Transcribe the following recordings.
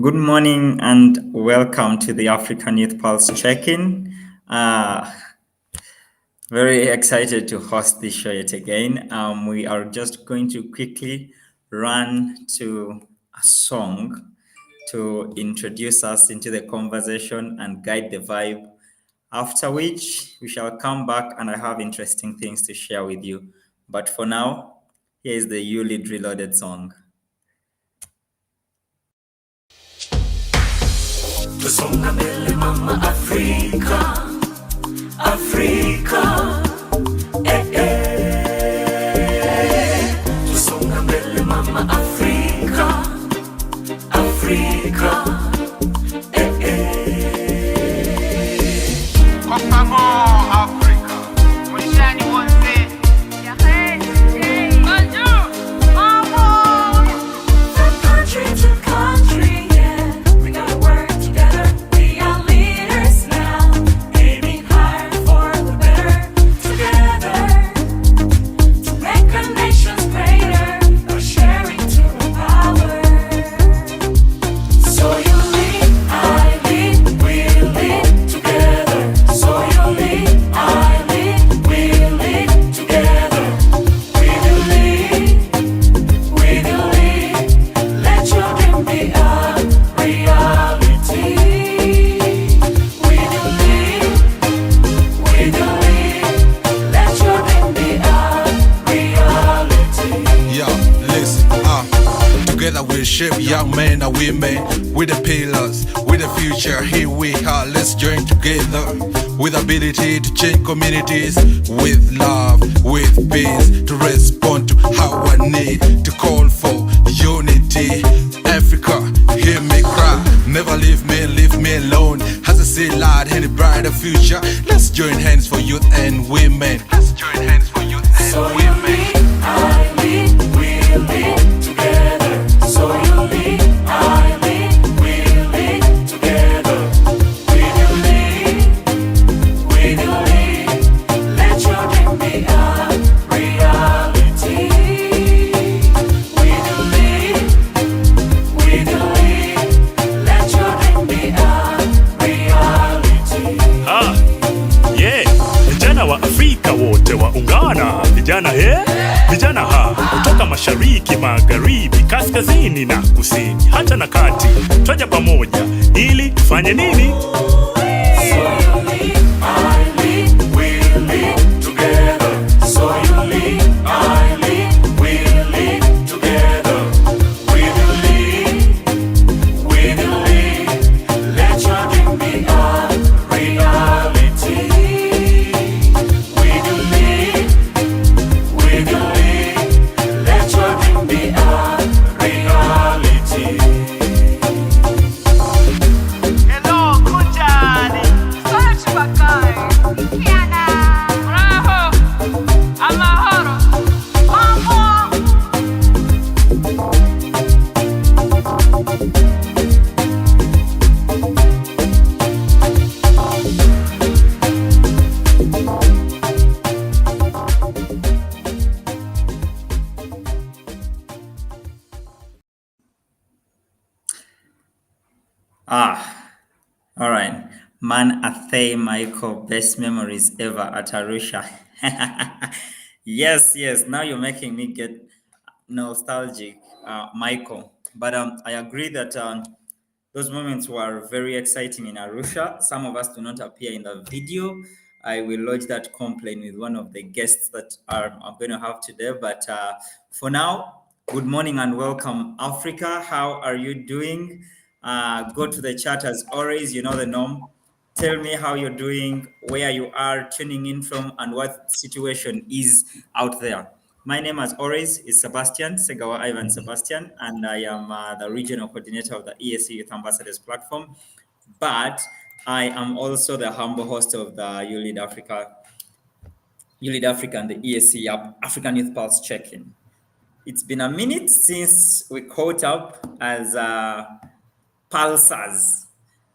Good morning and welcome to the African Youth Pulse check-in. Very excited to host this show yet again. We are just going to quickly run to a song to introduce us into the conversation and guide the vibe. After which, we shall come back and I have interesting things to share with you. But for now, here is the You Lead Reloaded song. Tusonga mbele mama Afrika, Afrika, Tusonga mbele mama Afrika, Afrika, Kwa favor, Africa, mwishani wote. From country to country, yeah, we gotta work together. We are leaders now, aiming higher for the better. Together, to make our nations greater, or sharing to the power. So you lead, I lead, we lead together. So you lead, I lead, we lead together. We will lead, we will lead. Let your dream be a reality. We will lead, we will lead. Let your dream be a reality. Yeah, listen, together we shape young men and women. With the pillars, with the future, here we are. Let's join together with ability to change communities, with love, with peace, to respond to our need, to call for unity. Africa, hear me cry. Never leave me alone. As I see light in a brighter future, let's join hands for youth and women. Let's join hands for youth and So you women. lead, I lead, we lead together. So you lead, I lead, we lead together. We will lead, we will lead. Let your dream be a reality. We will lead, we will lead. Let your dream be a reality. Yeah, vijana wa Afrika wote waungana, vijana kutoka mashariki, magharibi, kaskazini na kusini, hata na kati, twaja pamoja ili tufanye nini? So you lead, I lead, we lead together. So you lead, I lead, we lead together. We will lead, we will lead. Let your dream be a reality. We will lead, we will lead. Let your dream be a reality. Hello, kunjani? Sachi bakai. Yana. Bravo. Amahoro. Mambo. All right. Man Athay Michael, best memories ever at Arusha. Yes. Now you're making me get nostalgic, Michael. But I agree that those moments were very exciting in Arusha. Some of us do not appear in the video. I will lodge that complaint with one of the guests that I'm going to have today. But for now, good morning and welcome, Africa. How are you doing? Go to the chat as always. You know the norm. Tell me how you're doing, where you are tuning in from, and what situation is out there. My name, as always, is Sebastian Segawa Ivan Sebastian, and I am the regional coordinator of the ESC Youth Ambassadors platform. But I am also the humble host of the You Lead Africa and the ESC African Youth Pulse check-in. It's been a minute since we caught up as pulsars.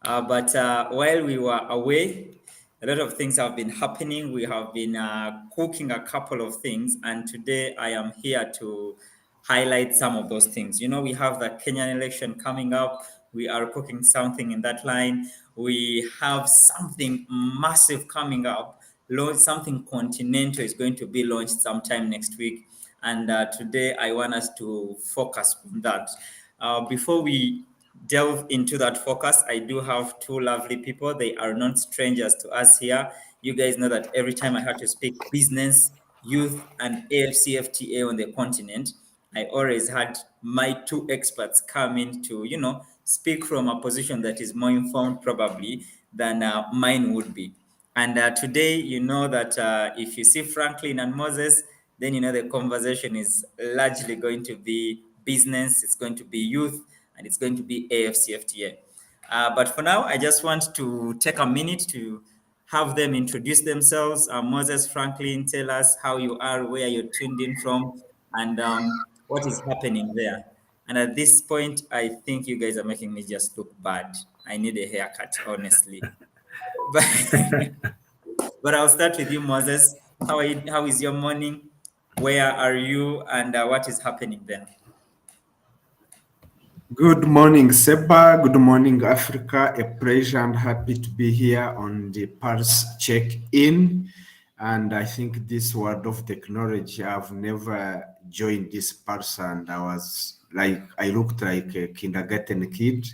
But while we were away, a lot of things have been happening. We have been cooking a couple of things, and today I am here to highlight some of those things. You know, we have the Kenyan election coming up. We are cooking something in that line. We have something massive coming up. Something Continental is going to be launched sometime next week. And today I want us to focus on that. Before we delve into that focus, I do have two lovely people. They are not strangers to us here. You guys know that every time I have to speak business, youth, and AFCFTA on the continent, I always had my two experts come in to, speak from a position that is more informed probably than mine would be. And today, you know that if you see Franklin and Moses, then you know the conversation is largely going to be business, it's going to be youth, and it's going to be AFCFTA. But for now, I just want to take a minute to have them introduce themselves. Moses, Franklin, tell us how you are, where you're tuned in from, and what is happening there. And at this point, I think you guys are making me just look bad. I need a haircut, honestly. But, but I'll start with you, Moses. How are you? How is your morning? Where are you? And what is happening there? Good morning, Seba. Good morning, Africa. A pleasure and happy to be here on the Pulse check-in. And I think this world of technology, I've never joined this Pulse, and I looked like a kindergarten kid.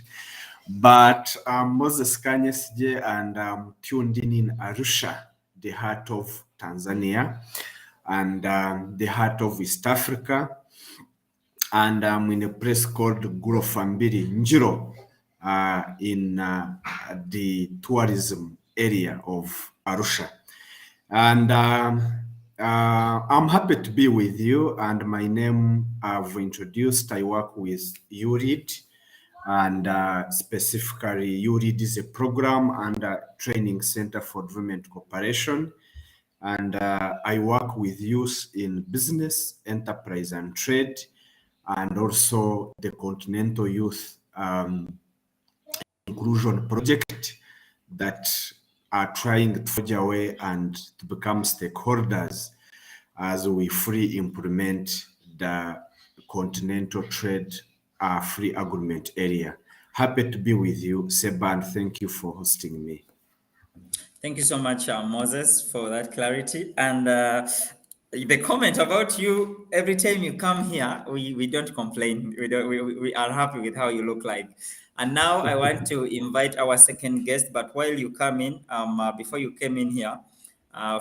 But I'm Moses Kanyesje, and I'm tuned in Arusha, the heart of Tanzania, and the heart of East Africa. And I'm in a place called Gurofambiri, Njiro, in the tourism area of Arusha. And I'm happy to be with you. And my name I've introduced, I work with URID, and specifically URID is a program and a training center for development cooperation. And I work with youth in business, enterprise, and trade, and also the Continental Youth Inclusion Project that are trying to forge a way and to become stakeholders as we fully implement the Continental Trade Free Agreement area. Happy to be with you, Seba, and thank you for hosting me. Thank you so much, Moses, for that clarity. And the comment about you, every time you come here, we don't complain. We are happy with how you look like. And now I want to invite our second guest. But while you come in, before you came in here,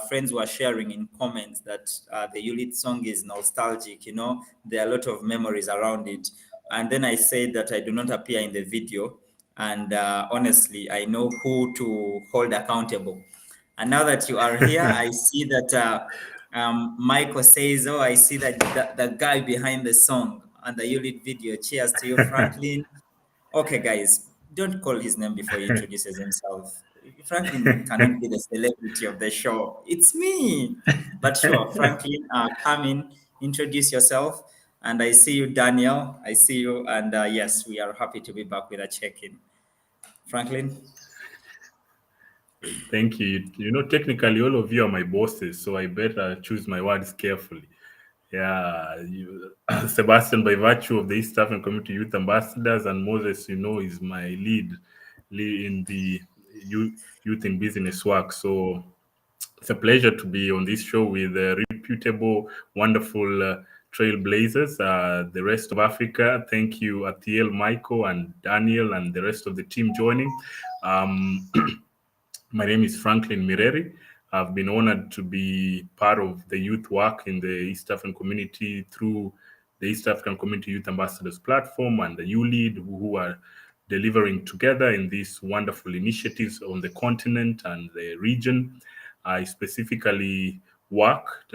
friends were sharing in comments that the Yulit song is nostalgic. There are a lot of memories around it. And then I said that I do not appear in the video. And honestly, I know who to hold accountable. And now that you are here, I see that Michael says, "Oh, I see that the guy behind the song and the Yulit video." Cheers to you, Franklin. Okay, guys, don't call his name before he introduces himself. Franklin cannot be the celebrity of the show. It's me. But sure, Franklin, come in, introduce yourself. And I see you, Daniel. I see you. And yes, we are happy to be back with a check-in. Franklin? Thank you. Technically, all of you are my bosses, so I better choose my words carefully. Yeah, Sebastian, by virtue of the East African Community Youth Ambassadors, and Moses, is my lead in the youth in business work. So it's a pleasure to be on this show with reputable, wonderful trailblazers, the rest of Africa. Thank you, Athiel, Michael, and Daniel, and the rest of the team joining. My name is Franklin Mireri. I've been honored to be part of the youth work in the East African community through the East African Community Youth Ambassadors platform and the ULEAD, who are delivering together in these wonderful initiatives on the continent and the region. I specifically worked,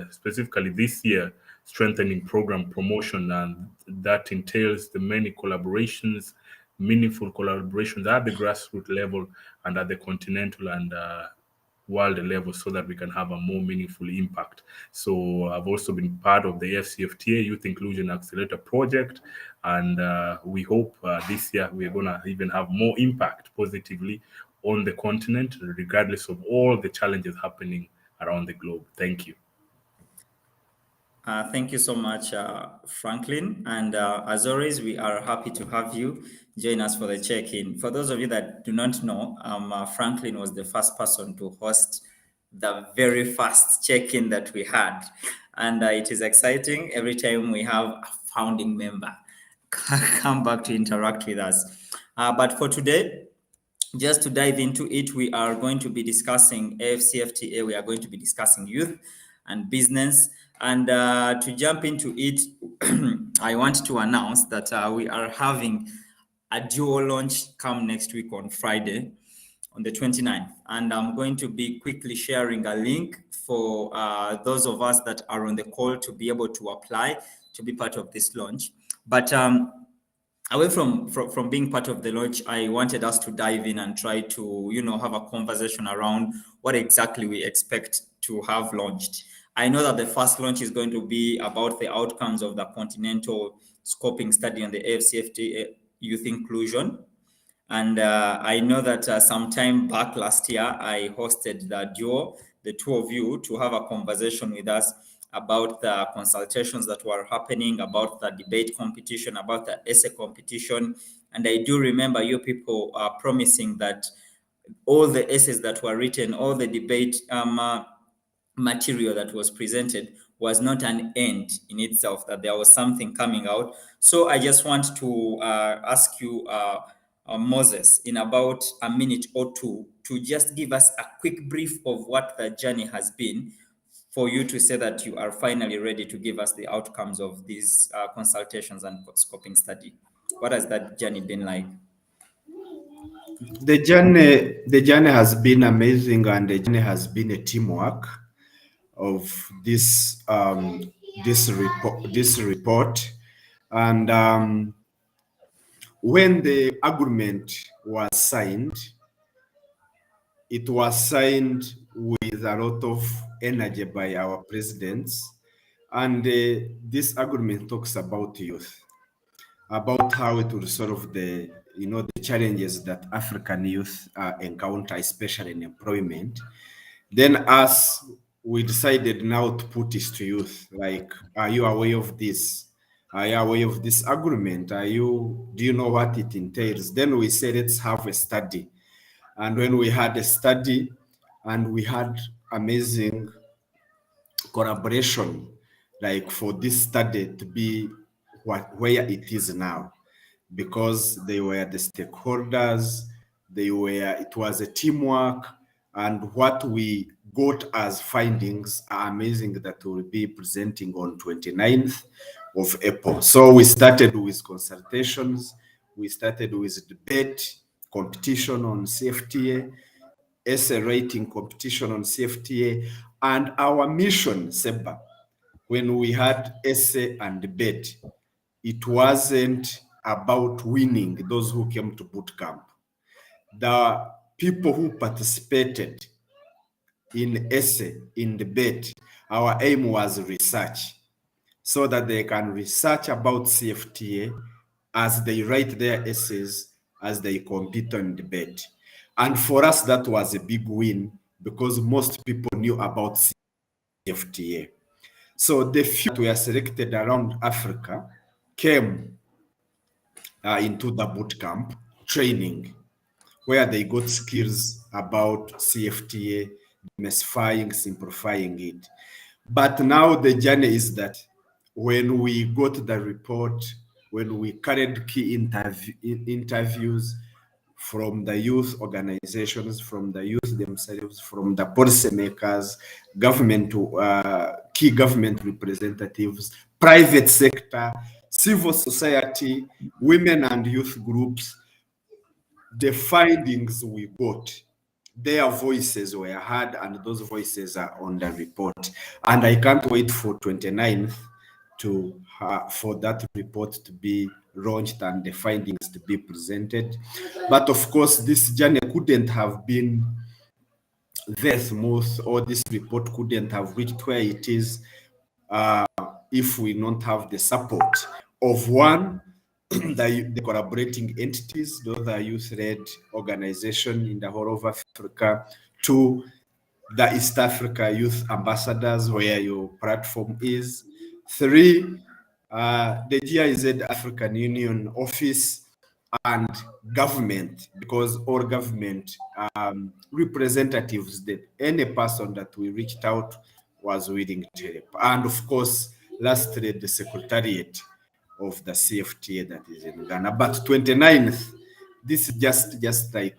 specifically this year, strengthening program promotion, and that entails the many collaborations, meaningful collaborations at the grassroots level and at the continental and world level, so that we can have a more meaningful impact. So I've also been part of the FCFTA Youth Inclusion Accelerator project, and we hope this year we're going to even have more impact positively on the continent, regardless of all the challenges happening around the globe. Thank you. Thank you so much, Franklin. And as always, we are happy to have you join us for the check-in. For those of you that do not know, Franklin was the first person to host the very first check-in that we had. And it is exciting every time we have a founding member come back to interact with us. But for today, just to dive into it, we are going to be discussing AFCFTA. We are going to be discussing youth and business. And to jump into it, I want to announce that we are having a duo launch come next week on Friday, on the 29th. And I'm going to be quickly sharing a link for those of us that are on the call to be able to apply to be part of this launch. But away from being part of the launch, I wanted us to dive in and try to, have a conversation around what exactly we expect to have launched. I know that the first launch is going to be about the outcomes of the Continental scoping study on the AFCFTA youth inclusion. And I know that sometime back last year, I hosted the duo, the two of you, to have a conversation with us about the consultations that were happening, about the debate competition, about the essay competition. And I do remember you people promising that all the essays that were written, all the debate material that was presented was not an end in itself, that there was something coming out. So I just want to ask you, Moses, in about a minute or two, to just give us a quick brief of what the journey has been for you to say that you are finally ready to give us the outcomes of these consultations and scoping study. What has that journey been like? The journey has been amazing, and the journey has been a teamwork of this report. And when the agreement was signed, it was signed with a lot of energy by our presidents. And this agreement talks about youth, about how it will solve the challenges that African youth encounter, especially in employment. Then us, we decided now to put this to youth. Like, are you aware of this? Are you aware of this agreement? Do you know what it entails? Then we said, let's have a study. And when we had a study, and we had amazing collaboration, like for this study to be where it is now, because they were the stakeholders, it was a teamwork, and what we got as findings are amazing that we'll be presenting on 29th of April. So we started with consultations, we started with debate, competition on CFTA, essay writing competition on CFTA, and our mission, Seba, when we had essay and debate, it wasn't about winning those who came to boot camp. The people who participated in essay, in debate, our aim was research, so that they can research about CFTA as they write their essays, as they compete on debate. And for us, that was a big win, because most people knew about CFTA. So the few that were selected around Africa came into the bootcamp training, where they got skills about CFTA, demystifying, simplifying it. But now the journey is that when we got the report, when we carried key interviews from the youth organizations, from the youth themselves, from the policymakers, key government representatives, private sector, civil society, women and youth groups, the findings we got, their voices were heard, and those voices are on the report. And I can't wait for 29th for that report to be launched and the findings to be presented. But of course, this journey couldn't have been very smooth, or this report couldn't have reached where it is if we don't have the support of one, the collaborating entities, those are youth-led organizations in the whole of Africa, two, the East Africa Youth Ambassadors, where your platform is, 3, the GIZ African Union office and government, because all government representatives, that any person that we reached out was willing to help. And of course, lastly, the secretariat of the CFTA that is in Ghana. But 29th, this is just like,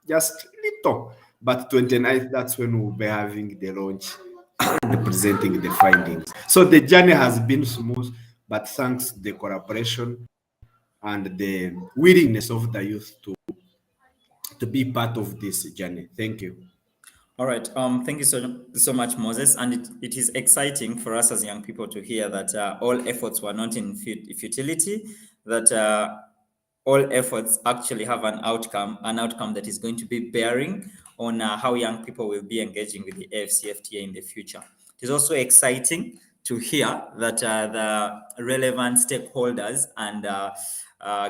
just little, but 29th, that's when we'll be having the launch and presenting the findings. So the journey has been smooth, but thanks to the collaboration and the willingness of the youth to be part of this journey. Thank you. All right. Thank you so much, Moses. And it is exciting for us as young people to hear that all efforts were not in futility, that all efforts actually have an outcome that is going to be bearing on how young people will be engaging with the AFCFTA in the future. It is also exciting to hear that the relevant stakeholders and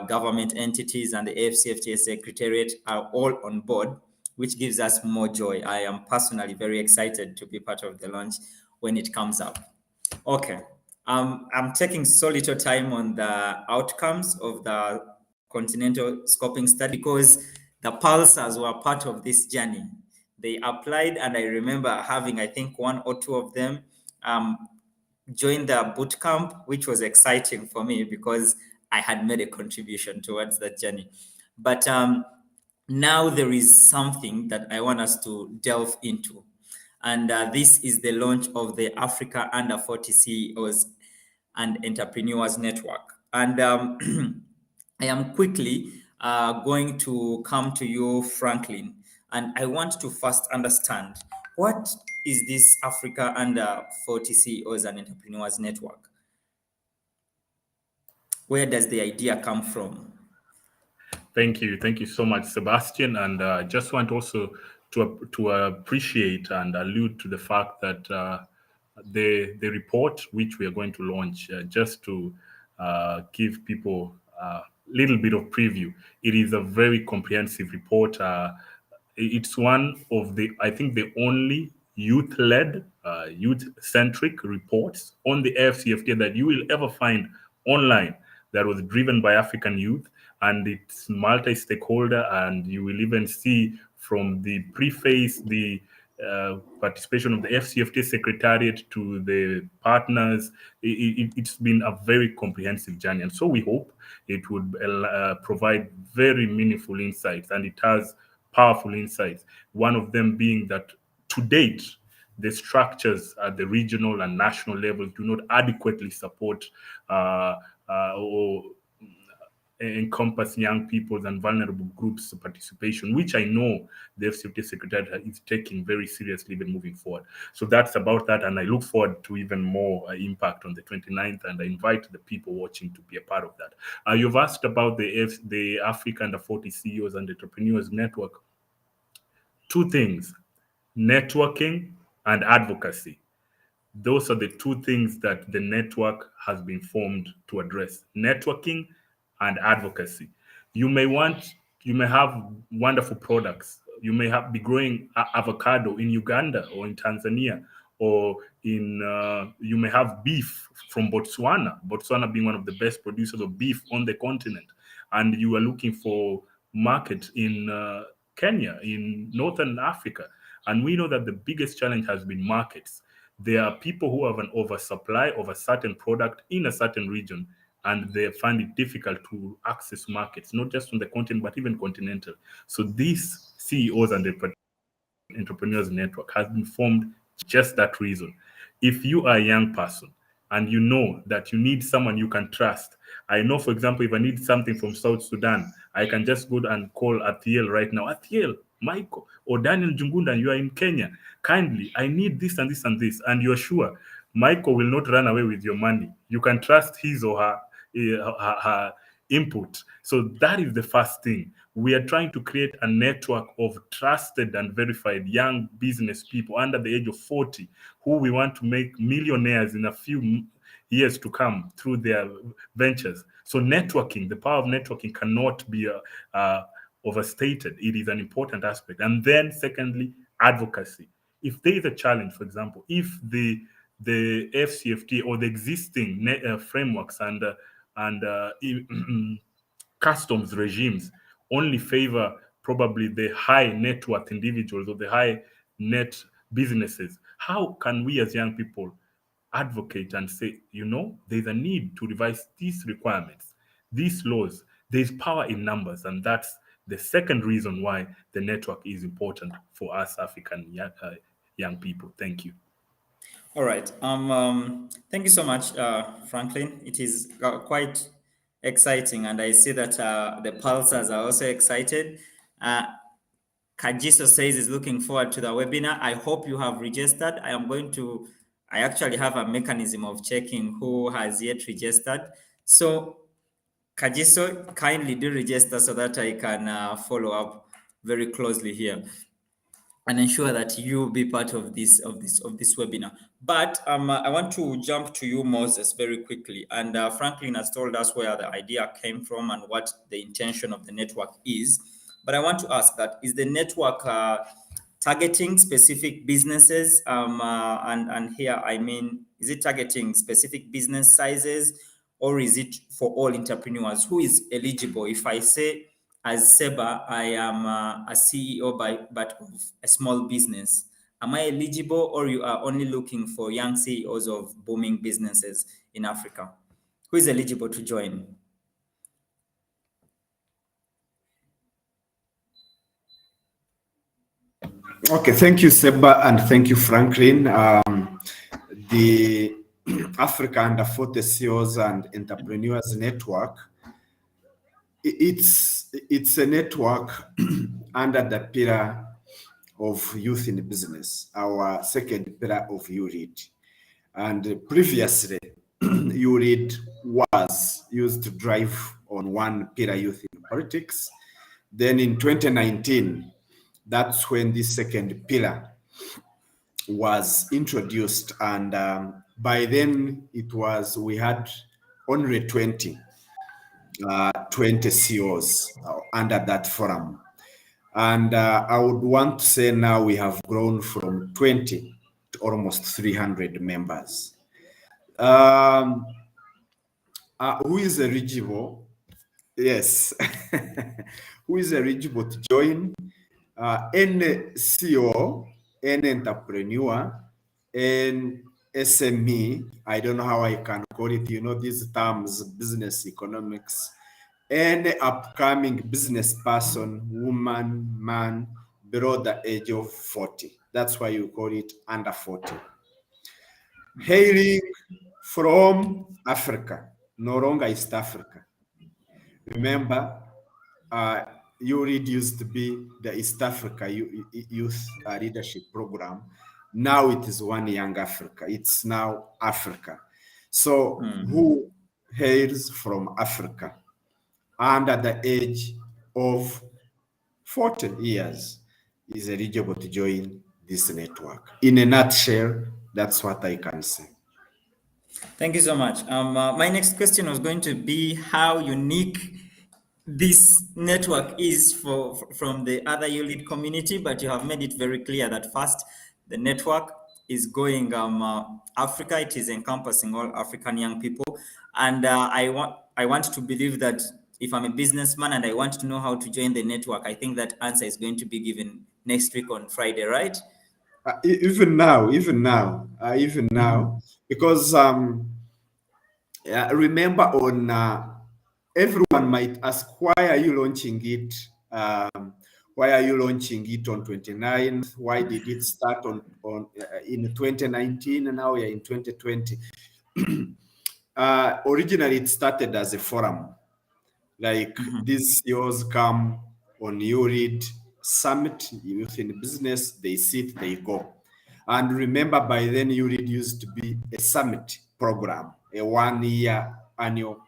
government entities and the AFCFTA Secretariat are all on board, which gives us more joy. I am personally very excited to be part of the launch when it comes up. Okay. I'm taking so little time on the outcomes of the Continental scoping study because the pulsars were part of this journey. They applied, and I remember having, I think, 1 or 2 of them join the boot camp, which was exciting for me because I had made a contribution towards that journey. But now there is something that I want us to delve into. And this is the launch of the Africa Under 40 CEOs and Entrepreneurs Network. And I am quickly going to come to you, Franklin, and I want to first understand, what is this Africa Under 40 CEOs and Entrepreneurs Network? Where does the idea come from? Thank you so much, Sebastian. And I just want also to appreciate and allude to the fact that the report which we are going to launch, just to give people a little bit of preview, it is a very comprehensive report. It's one of the, I think, the only youth-led, youth-centric reports on the AFCFTA that you will ever find online that was driven by African youth, and it's multi-stakeholder, and you will even see from the preface, the participation of the FCFTA Secretariat to the partners. It's been a very comprehensive journey, and so we hope it would provide very meaningful insights, and it has powerful insights. One of them being that to date, the structures at the regional and national levels do not adequately support or encompass young people's and vulnerable groups' participation, which I know the FCFTA Secretariat is taking very seriously even moving forward. So that's about that, and I look forward to even more impact on the 29th, and I invite the people watching to be a part of that. You've asked about the Africa Under 40 CEOs and Entrepreneurs Network. 2 things: networking and advocacy. Those are the 2 things that the network has been formed to address: networking and advocacy. You may have wonderful products. You may be growing avocado in Uganda or in Tanzania, or you may have beef from Botswana being one of the best producers of beef on the continent, and you are looking for market in Kenya, in Northern Africa. And we know that the biggest challenge has been markets. There are people who have an oversupply of a certain product in a certain region, and they find it difficult to access markets, not just on the continent, but even continental. So these CEOs and the Entrepreneurs Network has been formed just that reason. If you are a young person and you know that you need someone you can trust, I know, for example, if I need something from South Sudan, I can just go and call Athiel right now. Athiel, Michael, or Daniel Jungunda, you are in Kenya. Kindly, I need this and this and this. And you're sure Michael will not run away with your money. You can trust his or her input. So that is the first thing. We are trying to create a network of trusted and verified young business people under the age of 40 who we want to make millionaires in a few years to come through their ventures. So networking, the power of networking cannot be overstated. It is an important aspect. And then secondly, advocacy. If there is a challenge, for example, if the the FCFT or the existing frameworks and customs regimes only favor probably the high net worth individuals or the high net businesses. How can we as young people advocate and say, there's a need to revise these requirements, these laws? There's power in numbers, and that's the second reason why the network is important for us African young people. Thank you. All right. Thank you so much, Franklin. It is quite exciting, and I see that the pulsars are also excited. Kajiso says he's looking forward to the webinar. I hope you have registered. I actually have a mechanism of checking who has yet registered. So Kajiso, kindly do register so that I can follow up very closely here and ensure that you be part of this webinar. But I want to jump to you, Moses, very quickly. And Franklin has told us where the idea came from and what the intention of the network is. But I want to ask that, is the network targeting specific businesses? And here, I mean, is it targeting specific business sizes, or is it for all entrepreneurs? Who is eligible? If I say, as Seba, I am a CEO but of a small business, am I eligible, or you are only looking for young CEOs of booming businesses in Africa? Who is eligible to join? Okay, thank you, Seba, and thank you, Franklin. The Africa Under 40 CEOs and Entrepreneurs Network, it's a network under the pillar of youth in business, our second pillar of UREAD. And previously, UREAD was used to drive on one pillar, youth in politics. Then in 2019, that's when this second pillar was introduced. And by then we had only 20 CEOs under that forum. And I would want to say now we have grown from 20 to almost 300 members. Who is eligible? Yes. Who is eligible to join? Any CEO, any entrepreneur, any SME, I don't know how I can call it, these terms, business economics, any upcoming business person, woman, man, below the age of 40. That's why you call it under 40. Hailing from Africa, no longer East Africa. Remember, UREAD used to be the East Africa Youth Leadership Program. Now it is One Young Africa. It's now Africa. So who hails from Africa under the age of 40 years is eligible to join this network? In a nutshell, that's what I can say. Thank you so much. My next question was going to be how unique this network is from the other ULEAD community, but you have made it very clear that first, the network is going Africa. It is encompassing all African young people. And I want to believe that if I'm a businessman and I want to know how to join the network, I think that answer is going to be given next week on Friday, right? Even now, because remember on everyone might ask, why are you launching it? Why are you launching it on 29th? Why did it start in 2019 and now we are in 2020? Originally, it started as a forum. Like these CEOs come on UREAD Summit, Youth in Business, they sit, they go. And remember, by then, UREAD used to be a summit program, a 1-year annual,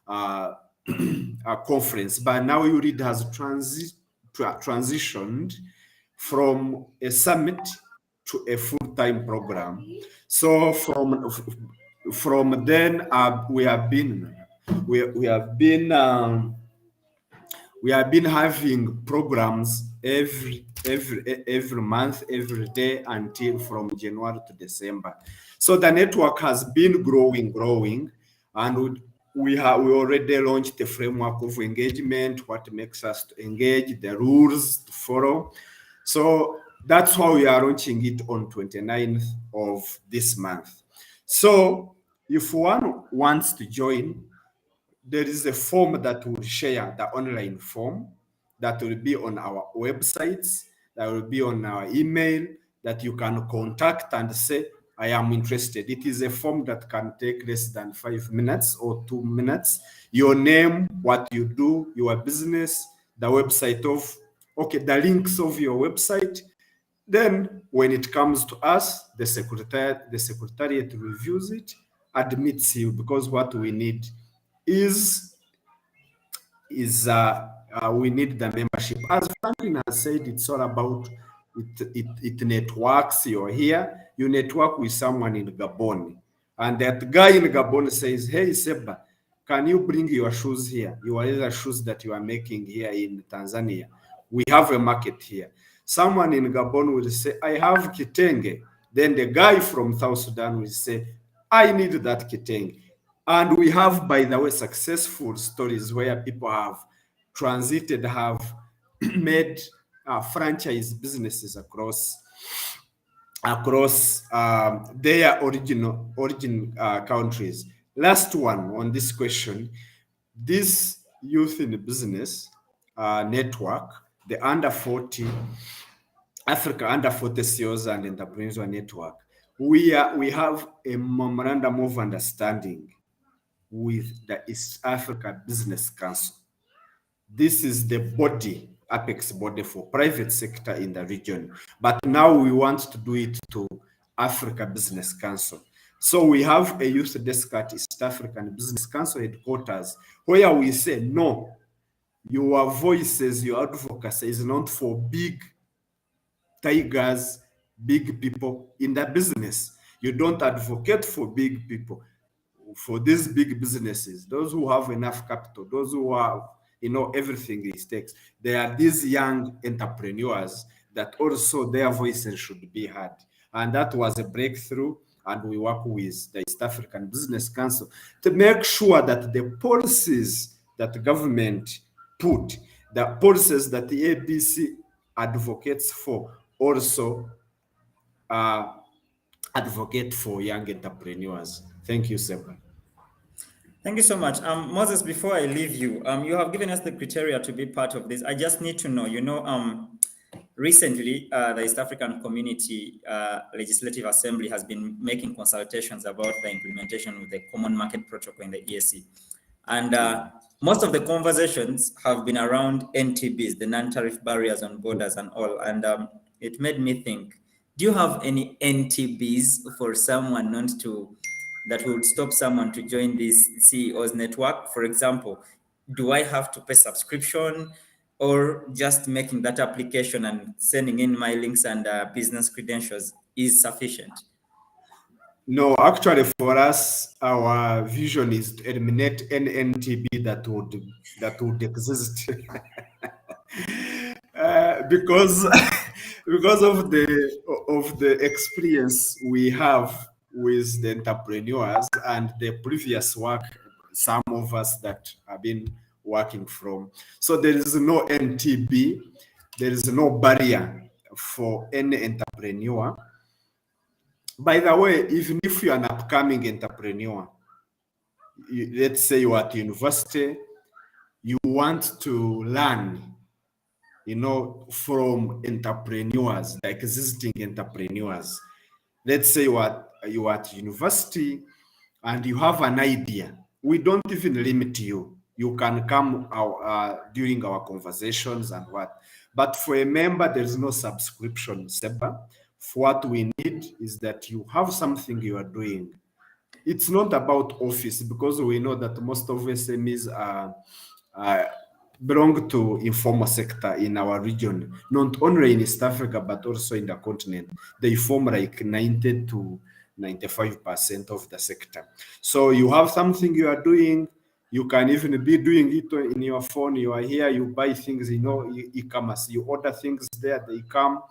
a conference. But now UREAD has transitioned from a summit to a full-time program. So from then, we have been having programs every every month, every day until from January to December. So the network has been growing, and we already launched the framework of engagement, what makes us to engage, the rules to follow. So that's why we are launching it on 29th of this month. So if one wants to join, there is a form that will share, the online form that will be on our websites, that will be on our email, that you can contact and say, I am interested. It is a form that can take less than 5 minutes or 2 minutes. Your name, what you do, your business, the website of, the links of your website. Then when it comes to us, the secretariat reviews it, admits you, because what we need is we need the membership. As Franklin has said, it's all about it networks. You're here, you network with someone in Gabon, and that guy in Gabon says, hey Seba, can you bring your shoes here, your leather shoes that you are making here in Tanzania? We have a market here. Someone in Gabon will say, I have kitenge. Then the guy from South Sudan will say, I need that kitenge. And we have, by the way, successful stories where people have transited, have made franchise businesses across their origin countries. Last one on this question, this youth in business network, the under 40 Africa under 40 CEOs and entrepreneurs network, we have a memorandum of understanding with the East Africa Business Council. This is the body, apex body for private sector in the region. But now we want to do it to Africa Business Council. So we have a youth desk at East African Business Council headquarters, where we say, no, your voices, your advocacy is not for big tigers, big people in the business. You don't advocate for big people, for these big businesses, those who have enough capital, those who have, everything it takes. There are these young entrepreneurs that also their voices should be heard. And that was a breakthrough. And we work with the East African Business Council to make sure that the policies that the government put, the policies that the ABC advocates for, also advocate for young entrepreneurs. Thank you, Seba. Thank you so much. Moses, before I leave you, you have given us the criteria to be part of this. I just need to know, recently, the East African Community Legislative Assembly has been making consultations about the implementation of the Common Market Protocol in the EAC. And most of the conversations have been around NTBs, the non-tariff barriers on borders and all. And it made me think, do you have any NTBs for someone that would stop someone to join this CEO's network? For example, do I have to pay subscription, or just making that application and sending in my links and business credentials is sufficient? No, actually, for us, our vision is to eliminate any NTB that would exist, because of the experience we have with the entrepreneurs and the previous work, some of us that have been working from. So there is no NTB, there is no barrier for any entrepreneur. By the way, even if you're an upcoming entrepreneur, let's say you're at university, you want to learn, from entrepreneurs, the existing entrepreneurs. Let's say you're at university and you have an idea. We don't even limit you. You can come during our conversations and what. But for a member, there's no subscription, Seba. What we need is that you have something you are doing. It's not about office, because we know that most of SMEs belong to informal sector in our region, not only in East Africa, but also in the continent. They form like 90 to 95% of the sector. So you have something you are doing, You can even be doing it in your phone. You are here, you buy things, e-commerce. You order things there, they come.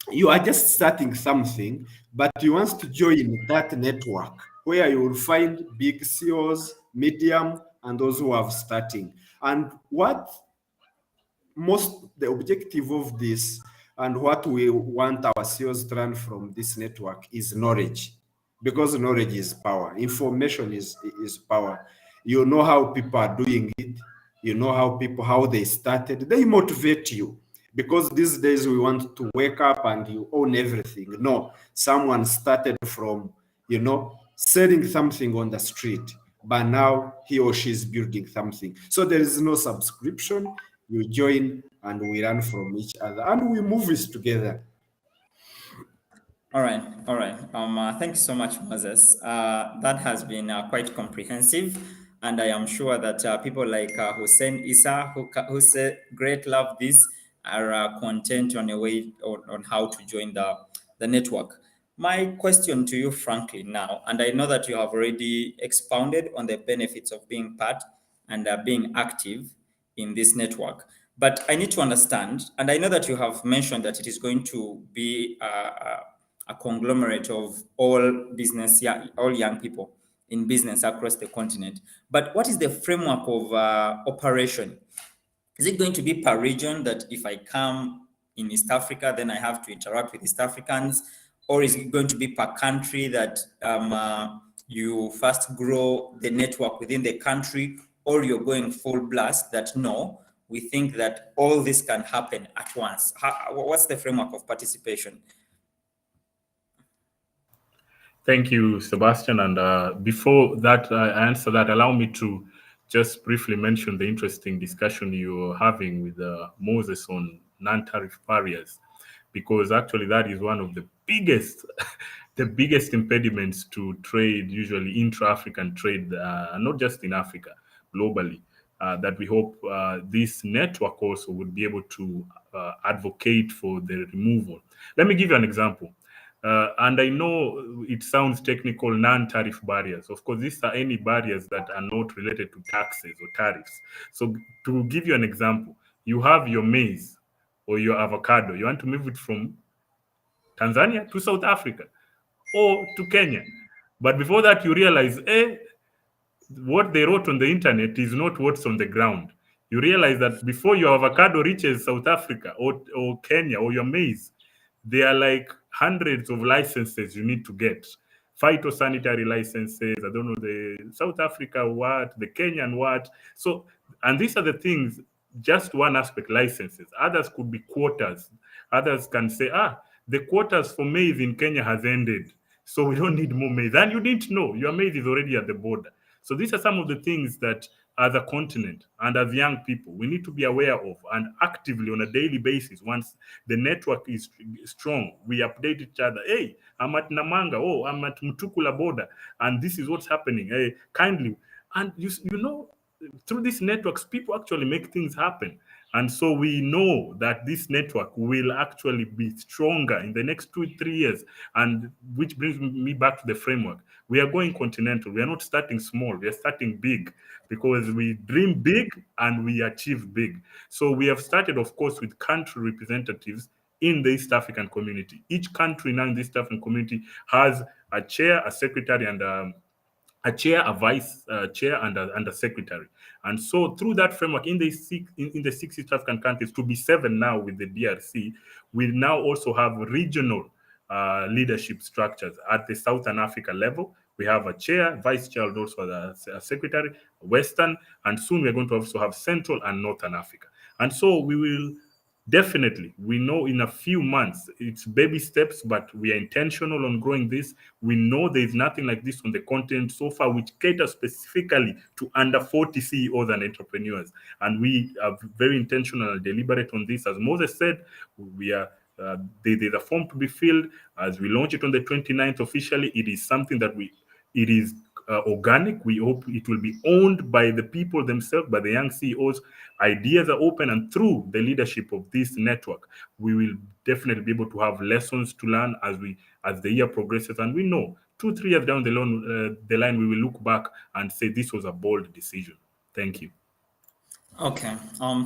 You are just starting something, but you want to join that network where you will find big CEOs, medium, and those who have starting. And what the objective of this and what we want our CEOs to learn from this network is knowledge, because knowledge is power. Information is power. You know how people are doing it. You know how they started. They motivate you, because these days we want to wake up and you own everything. No, someone started from, selling something on the street, but now he or she is building something. So there is no subscription. You join and we learn from each other and we move this together. All right, all right. Thank you so much, Moses. That has been quite comprehensive, and I am sure that people like Hussein Isa, who said great, love this, are content on a way on how to join the network. My question to you, frankly, now, and I know that you have already expounded on the benefits of being part and being active in this network. But I need to understand, and I know that you have mentioned that it is going to be a conglomerate of all business, all young people in business across the continent. But what is the framework of operation? Is it going to be per region, that if I come in East Africa, then I have to interact with East Africans? Or is it going to be per country, that you first grow the network within the country, or you're going full blast that no, we think that all this can happen at once? What's the framework of participation? Thank you, Sebastian. And before that, I answer that, allow me to just briefly mention the interesting discussion you're having with Moses on non-tariff barriers, because actually that is one of the biggest, the biggest impediments to trade, usually intra-African trade, not just in Africa, globally. That we hope this network also would be able to advocate for the removal. Let me give you an example. And I know it sounds technical, non-tariff barriers. Of course, these are any barriers that are not related to taxes or tariffs. So to give you an example, you have your maize or your avocado. You want to move it from Tanzania to South Africa or to Kenya. But before that, you realize, what they wrote on the internet is not what's on the ground. You realize that before your avocado reaches South Africa or Kenya or your maize, there are like hundreds of licenses you need to get. Phytosanitary licenses, I don't know, the South Africa what, the Kenyan what. So, and these are the things, just one aspect, licenses. Others could be quotas. Others can say, the quotas for maize in Kenya has ended, so we don't need more maize. And you didn't know, your maize is already at the border. So these are some of the things that as a continent and as young people, we need to be aware of, and actively on a daily basis. Once the network is strong, we update each other. Hey, I'm at Namanga. Oh, I'm at Mutukula border. And this is what's happening. Hey, kindly. And you know, through these networks, people actually make things happen. And so we know that this network will actually be stronger in the next 2-3 years. And which brings me back to the framework. We are going continental. We are not starting small. We are starting big, because we dream big and we achieve big. So we have started, of course, with country representatives in the East African community. Each country now in the East African community has a chair, a secretary, and a chair, a vice chair, and a secretary. And so through that framework, in the six East African countries, to be 7 now with the DRC, we now also have regional leadership structures. At the Southern Africa level, we have a chair, vice chair, and also a secretary, Western, and soon we're going to also have Central and Northern Africa. And so we will definitely, we know in a few months, it's baby steps, but we are intentional on growing this. We know there's nothing like this on the continent so far, which caters specifically to under 40 CEOs and entrepreneurs. And we are very intentional and deliberate on this. As Moses said, we are there's a form to be filled. As we launch it on the 29th officially, it is something that it is organic. We hope it will be owned by the people themselves, by the young CEOs. Ideas are open, and through the leadership of this network, we will definitely be able to have lessons to learn as the year progresses. And we know 2-3 years down the line, we will look back and say this was a bold decision. Thank you. Okay.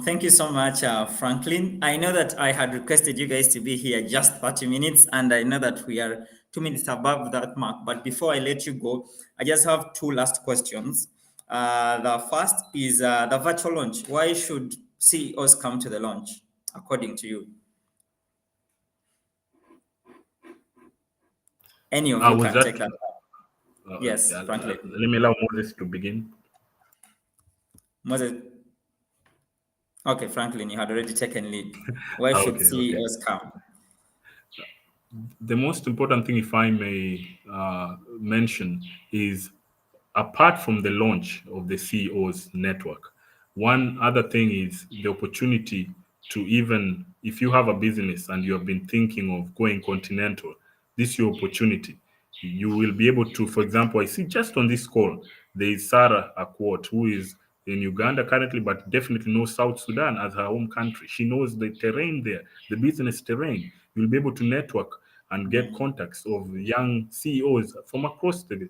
Thank you so much, Franklin. I know that I had requested you guys to be here just 30 minutes, and I know that we are 2 minutes above that mark. But before I let you go, I just have two last questions. The first is the virtual launch. Why should CEOs come to the launch, according to you? Any of you can take that. Yes, Franklin. Let me allow Moses to begin. Moses. Okay, Franklin, you had already taken lead. Why should CEOs come? The most important thing, if I may mention, is apart from the launch of the CEOs network, one other thing is the opportunity to, even if you have a business and you have been thinking of going Continental, this is your opportunity. You will be able to, for example, I see just on this call, there is Sarah Akwot, who is in Uganda currently, but definitely knows South Sudan as her home country. She knows the terrain there, the business terrain. You'll be able to network and get contacts of young CEOs from across the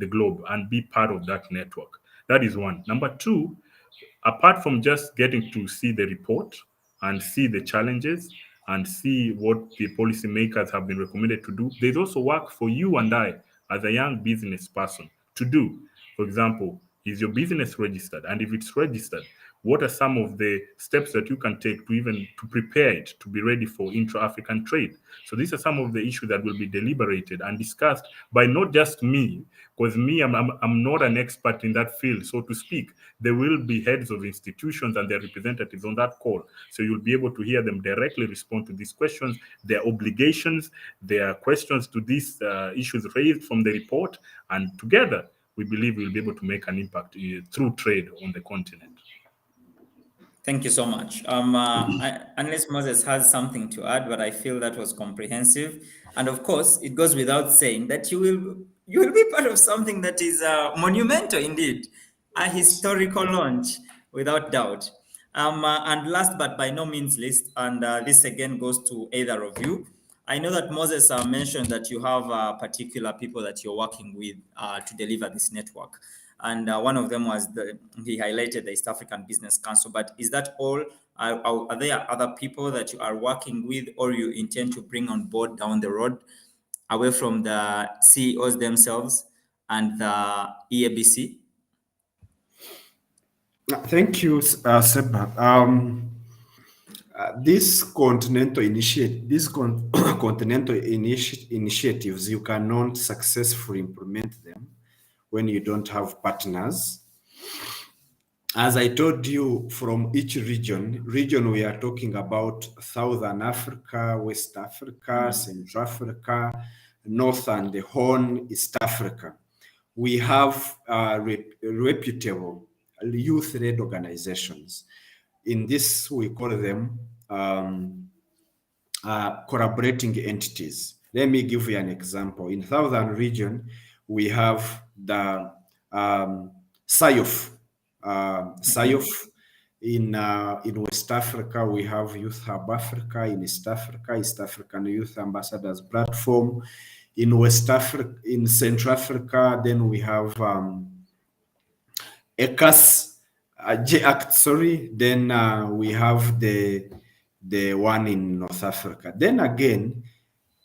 globe and be part of that network. That is one. Number two, apart from just getting to see the report and see the challenges and see what the policymakers have been recommended to do, there's also work for you and I as a young business person to do. For example, is your business registered? And if it's registered, what are some of the steps that you can take to prepare it to be ready for intra-African trade? So these are some of the issues that will be deliberated and discussed by not just me, because me, I'm not an expert in that field, so to speak. There will be heads of institutions and their representatives on that call. So you'll be able to hear them directly respond to these questions, their obligations, their questions to these issues raised from the report. And together, we believe we'll be able to make an impact through trade on the continent. Thank you so much. Unless Moses has something to add, but I feel that was comprehensive. And of course, it goes without saying that you will be part of something that is monumental indeed, a historical launch, without doubt. And last but by no means least, and this again goes to either of you. I know that Moses mentioned that you have particular people that you're working with to deliver this network. And one of them was he highlighted the East African Business Council. But is that all? Are there other people that you are working with or you intend to bring on board down the road, away from the CEOs themselves and the EABC? Thank you, Seba. These continental initiatives, you cannot successfully implement them when you don't have partners. As I told you, from each region we are talking about Southern Africa, West Africa, Central Africa, North and the Horn, East Africa. We have reputable youth-led organizations. In this, we call them collaborating entities. Let me give you an example. In Southern region, we have the SIOF. In West Africa, we have Youth Hub Africa. In East Africa, East African Youth Ambassadors Platform. In West Africa, in Central Africa, then we have ECAS, J-Act, sorry. Then we have the one in North Africa. Then again,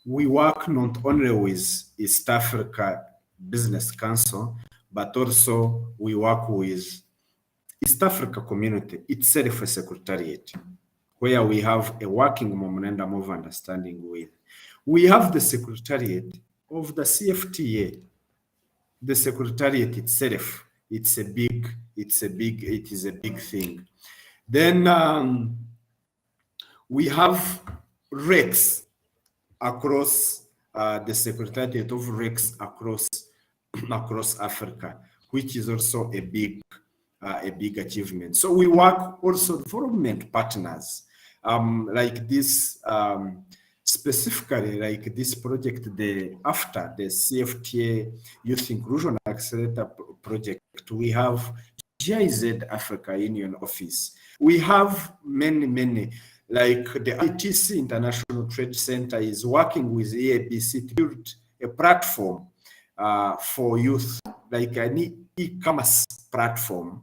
we work not only with East Africa Business Council, but also we work with East Africa Community itself, a secretariat, where we have a working memorandum of understanding with. We have the secretariat of the CFTA. The secretariat itself, it is a big thing. Then we have REX across the secretariat of REX across Africa, which is also a big achievement. So we work also with development partners, like this, specifically like this project, after the CFTA Youth Inclusion Accelerator project, we have GIZ Africa Union Office. We have many, like the ITC International Trade Center is working with EABC to build a platform for youth, like an e-commerce platform,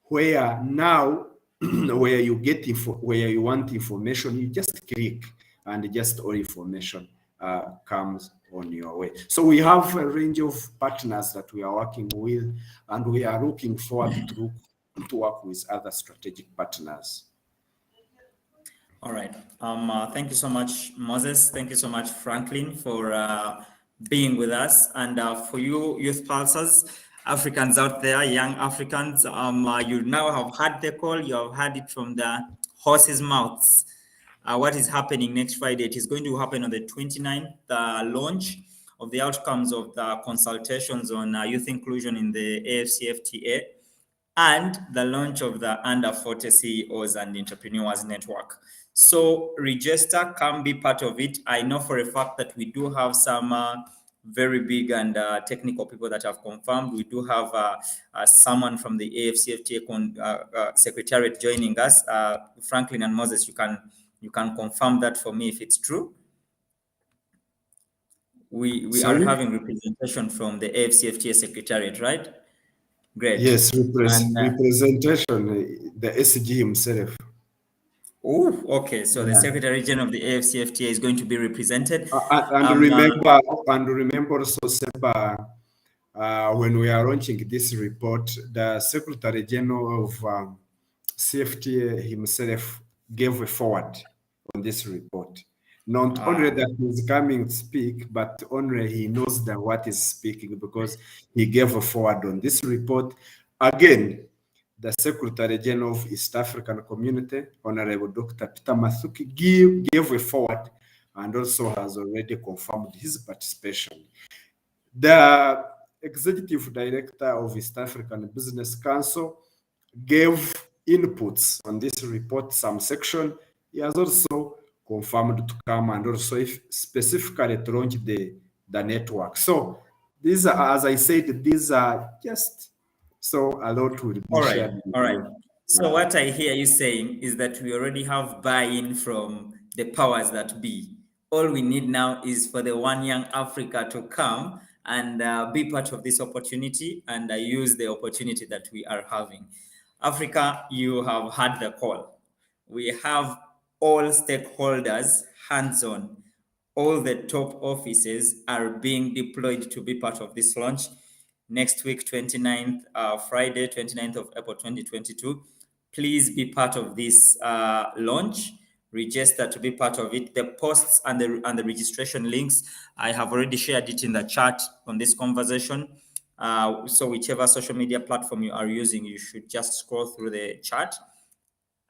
where now where you get where you want information, you just click and just all information comes on your way. So we have a range of partners that we are working with, and we are looking forward to work with other strategic partners. All right. Thank you so much, Moses. Thank you so much, Franklin, for being with us. And for you, youth pulsers, Africans out there, young Africans, you now have had the call. You have heard it from the horse's mouths. What is happening next Friday? It is going to happen on the 29th, the launch of the outcomes of the consultations on youth inclusion in the AFCFTA, and the launch of the Under 40 CEOs and Entrepreneurs Network. So register, come be part of it. I know for a fact that we do have some very big and technical people that have confirmed. We do have someone from the AFCFTA Secretariat joining us. Franklin and Moses, you can confirm that for me if it's true. We are having representation from the AFCFTA Secretariat, right? Great. Yes, representation, the SG himself. Oh, okay. So the Secretary General of the AFCFTA is going to be represented. Remember also, Seba, when we are launching this report, the Secretary General of CFTA himself gave a forward on this report. Not only that he's coming to speak, but only he knows that what is speaking, because he gave a forward on this report. Again, the Secretary General of East African Community, Honorable Dr. Peter Mathuki, gave a forward and also has already confirmed his participation. The Executive Director of East African Business Council gave inputs on this report, some section. He has also confirmed to come and also specifically to launch the network. So these are, as I said, these are just, so a lot will be shared. All right. So what I hear you saying is that we already have buy-in from the powers that be. All we need now is for the One Young Africa to come and be part of this opportunity and use the opportunity that we are having. Africa, you have had the call. We have all stakeholders hands-on. All the top offices are being deployed to be part of this launch. Next week, 29th, Friday, 29th of April 2022. Please be part of this launch. Register to be part of it. The posts and the registration links, I have already shared it in the chat on this conversation. So whichever social media platform you are using, you should just scroll through the chat.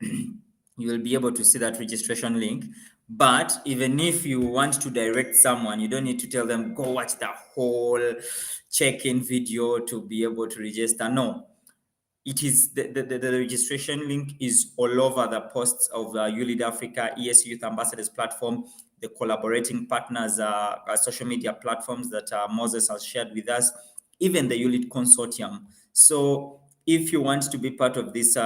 You will be able to see that registration link. But even if you want to direct someone, you don't need to tell them, go watch the whole check-in video to be able to register. No, it is the registration link is all over the posts of the ULEAD Africa ES Youth Ambassadors platform, the collaborating partners, social media platforms that Moses has shared with us, even the ULEAD consortium. So if you want to be part of this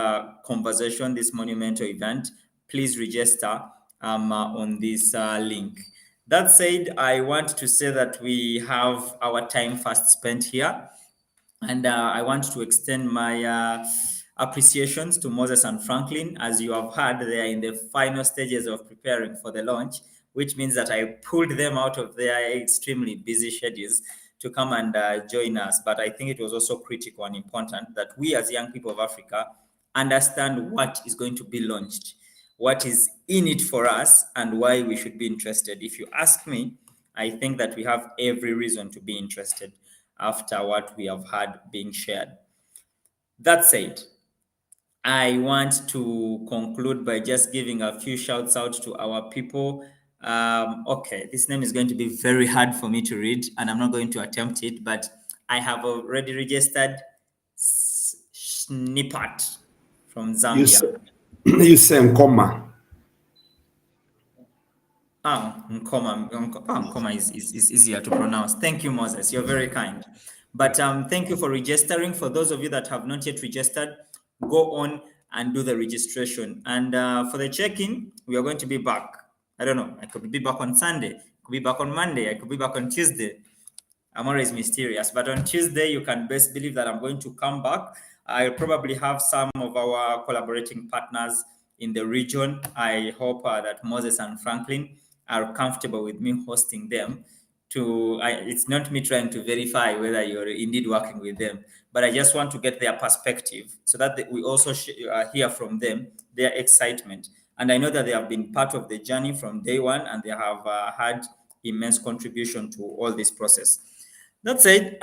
conversation, this monumental event, please register on this link. That said, I want to say that we have our time fast spent here. And I want to extend my appreciations to Moses and Franklin. As you have heard, they are in the final stages of preparing for the launch, which means that I pulled them out of their extremely busy schedules to come and join us. But I think it was also critical and important that we as young people of Africa understand what is going to be launched, what is in it for us, and why we should be interested. If you ask me, I think that we have every reason to be interested after what we have had being shared. That said, I want to conclude by just giving a few shouts out to our people. Okay, this name is going to be very hard for me to read, and I'm not going to attempt it, but I have already registered Snippet from Zambia. You say Nkoma. Nkoma is easier to pronounce. Thank you, Moses. You're very kind. But thank you for registering. For those of you that have not yet registered, go on and do the registration. And for the check-in, we are going to be back. I don't know. I could be back on Sunday. I could be back on Monday. I could be back on Tuesday. I'm always mysterious. But on Tuesday, you can best believe that I'm going to come back. I'll probably have some of our collaborating partners in the region. I hope that Moses and Franklin are comfortable with me hosting them. It's not me trying to verify whether you're indeed working with them, but I just want to get their perspective so that we also hear from them their excitement. And I know that they have been part of the journey from day one, and they have had immense contribution to all this process. That said,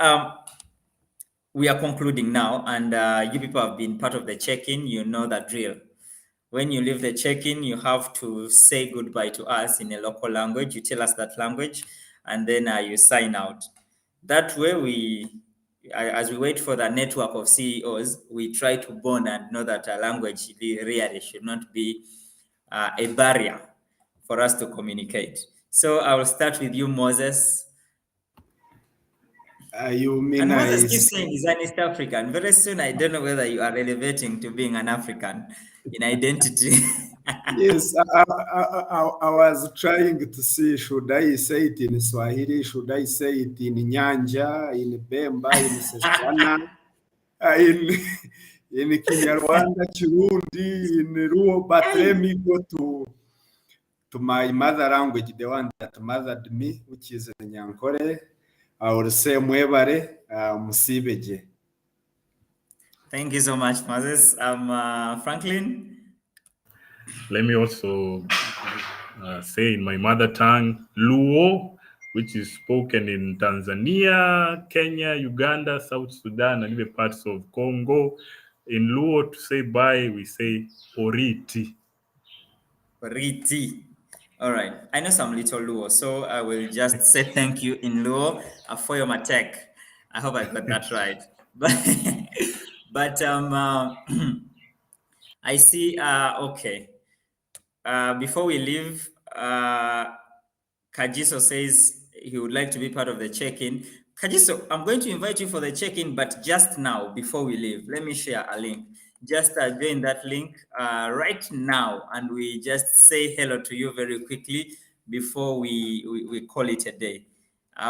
we are concluding now, and you people have been part of the check-in. You know the drill. When you leave the check-in, you have to say goodbye to us in a local language. You tell us that language, and then you sign out. That way, as we wait for the network of CEOs, we try to bond and know that a language really should not be a barrier for us to communicate. So I will start with you, Moses. You mean And Moses keeps saying he's an East African. Very soon, I don't know whether you are elevating to being an African in identity. Yes, I was trying to see, should I say it in Swahili, should I say it in Nyanja, in Bemba, in Setswana, in Kinyarwanda, Kirundi, in Luo, but let me go to my mother language, the one that mothered me, which is Nyankore. I will say Mwebare, Musibeje. Thank you so much, Moses. Franklin. Let me also say in my mother tongue, Luo, which is spoken in Tanzania, Kenya, Uganda, South Sudan, and even parts of Congo. In Luo, to say bye, we say Oriti. Oriti. All right. I know some little Luo, so I will just say thank you in Luo for your matek. I hope I got that right. But I see. Okay. Before we leave, Kajiso says he would like to be part of the check-in. Kajiso, I'm going to invite you for the check-in, but just now, before we leave, let me share a link. Just join that link right now, and we just say hello to you very quickly before we call it a day.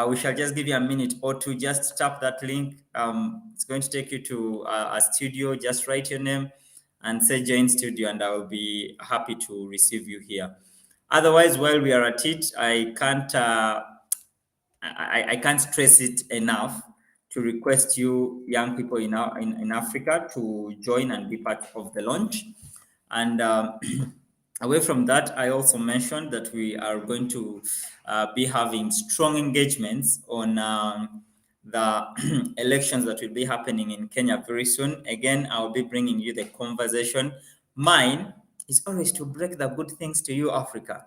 We shall just give you a minute or two. Just tap that link. It's going to take you to a studio. Just write your name and say join studio, and I will be happy to receive you here. Otherwise, while we are at it, I can't stress it enough to request you young people in Africa to join and be part of the launch. And away from that, I also mentioned that we are going to be having strong engagements on the elections that will be happening in Kenya very soon. Again, I'll be bringing you the conversation. Mine is always to break the good things to you, Africa.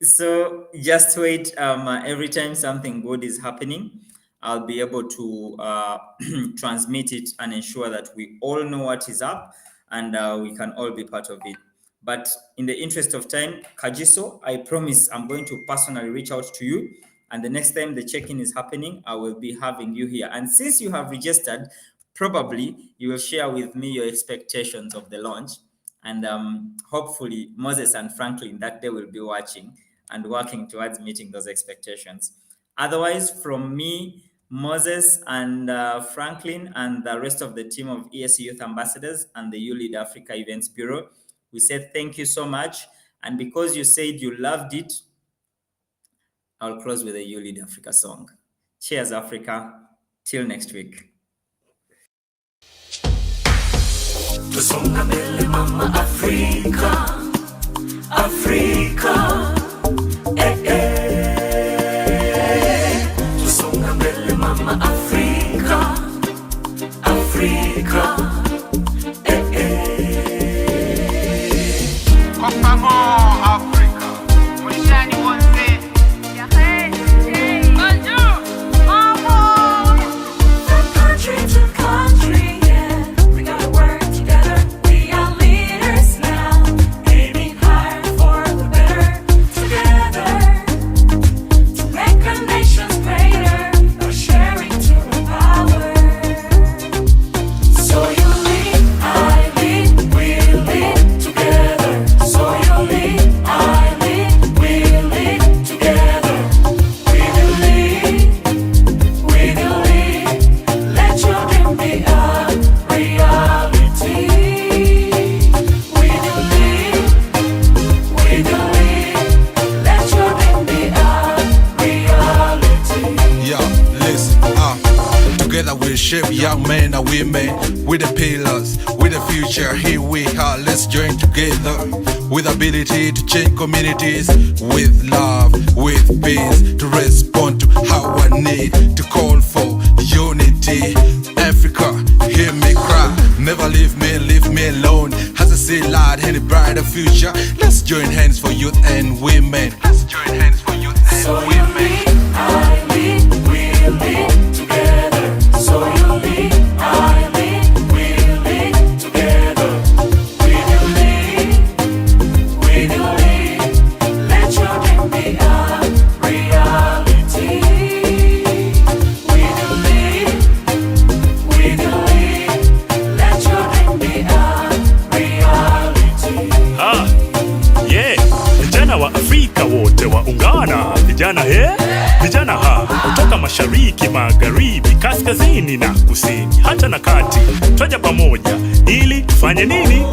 So just wait. Every time something good is happening, I'll be able to transmit it and ensure that we all know what is up, and we can all be part of it. But in the interest of time, Kajiso, I promise I'm going to personally reach out to you. And the next time the check-in is happening, I will be having you here. And since you have registered, probably you will share with me your expectations of the launch. And hopefully Moses and Franklin that day will be watching and working towards meeting those expectations. Otherwise, from me, Moses and Franklin and the rest of the team of ESC Youth Ambassadors and the You Lead Africa Events Bureau, we said thank you so much. And because you said you loved it, I'll close with a You Lead Africa song. Cheers, Africa. Till next week. Tusonga mbele mama Afrika, Afrika, Tusonga mbele mama Afrika, Afrika, Kopamo Africa. Mushani wonse. Ya hey. Bonjour. Mama. from country to country, yeah, we gotta work together. We are leaders now, aiming higher for the better. Together, to make our nations greater, by sharing to empower. So you lead, I lead, we lead together. So you lead, I shape young men and women. With the pillars, with the future, here we are. Let's join together with ability to change communities, with love, with peace, to respond to our need, to call for unity. Africa, hear me cry, never leave me alone. As I see light in a brighter future, let's join hands for youth and women. Let's join hands for youth and women. I lead, we lead together. So you lead, I lead, we lead together. With you lead, let your dream be a reality. With you lead, let your dream be a reality. Yeah, vijana wa Afrika wote waungana. Vijana vijana kutoka mashariki, magharibi, kaskazini na kusini, hata na kati. Twaja pamoja ili tufanye nini?